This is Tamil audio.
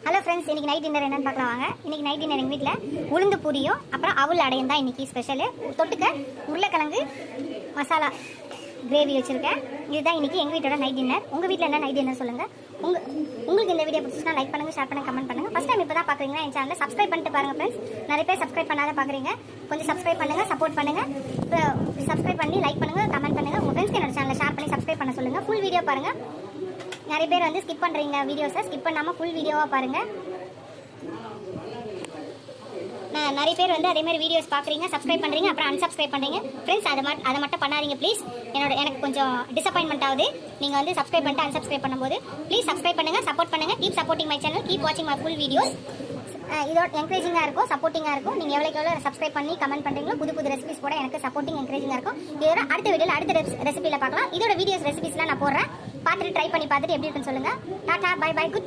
ஹலோ ஃப்ரெண்ட்ஸ், இன்னைக்கு நைட் டின்னர் என்னன்னு பார்க்கலாம் வாங்க. இன்னைக்கு நைட் டின்னர் எங்கள் வீட்டில் உளுந்து பூரியும் அப்புறம் அவல் அடையும் தான் இன்னைக்கு ஸ்பெஷலு. தொட்டுக்க உருளைக்கிழங்கு மசாலா கிரேவி வச்சுருக்கேன். இதுதான் இன்னைக்கு எங்கள் வீட்டோட நைட் டின்னர். உங்கள் வீட்டில் என்ன நைட் டின்னர் சொல்லுங்கள். உங்களுக்கு இந்த வீடியோ பிடிச்சிச்சுன்னா லைக் பண்ணுங்கள், ஷேர் பண்ணுங்கள், கமெண்ட் பண்ணுங்கள். ஃபஸ்ட் டைம் இப்போ தான் பார்க்குறீங்கன்னா என் சேனலை சப்ஸ்கிரைப் பண்ணிட்டு பாருங்கள் ஃப்ரெண்ட்ஸ். நிறைய பேர் சப்ஸ்கிரைப் பண்ணாத பார்க்குறீங்க. கொஞ்சம் சப்ஸ்கிரைப் பண்ணுங்கள், சப்போர்ட் பண்ணுங்கள். இப்போ சப்ஸ்கிரைப் பண்ணி லைக் பண்ணுங்கள், கமெண்ட் பண்ணுங்கள். உங்கள் ஃப்ரெண்ட்ஸ்க்கு என்னோட சேனலை ஷேர் பண்ணி சப்ஸ்கிரைப் பண்ண சொல்லுங்கள். ஃபுல் வீடியோ பாருங்கள். நிறைய பேர் வந்து ஸ்கிப் பண்ணுறீங்க வீடியோஸை. ஸ்கிப் பண்ணாமல் ஃபுல் வீடியோவாக பாருங்கள். நிறைய பேர் வந்து அதே மாதிரி வீடியோஸ் பார்க்குறீங்க, சப்ஸ்கிரைப் பண்ணுறீங்க, அப்புறம் அன்சப்ஸ்கிரைப் பண்ணுறீங்க. ஃப்ரெண்ட்ஸ் அதை மட்டும் பண்ணாதீங்க ப்ளீஸ். எனக்கு கொஞ்சம் டிசப்பாயின்மெண்ட் ஆகுது நீங்கள் வந்து சப்ஸ்கிரைப் பண்ணிட்டு அன்சப்ஸ்கிரைப் பண்ணும்போது. ப்ளீஸ் சப்ஸ்கிரைப் பண்ணுங்கள், சப்போர்ட் பண்ணுங்கள். Keep supporting my channel, keep வாட்சிங் மை ஃபுல் வீடியோஸ். இதோட என்கரேஜிங்காக இருக்கும், சப்போர்ட்டிங்காக இருக்கும். நீங்கள் எவ்வளோ சப்ஸ்கிரைப் பண்ணி கமெண்ட் பண்ணுறீங்களோ புது ரெசிபிஸ் கூட எனக்கு சப்போர்ட்டிங் என்கரேஜிங்காக இருக்கும். இதோட அடுத்த வீடியோவில் அடுத்த ரெசிபியில் பார்க்கலாம். இதோட வீடியோஸ் ரெசிபிஸ்லாம் நான் போடுறேன். பார்த்துட்டு ட்ரை பண்ணி பார்த்துட்டு எப்படி இருக்குன்னு சொல்லுங்கள். Tata, bye bye, good night.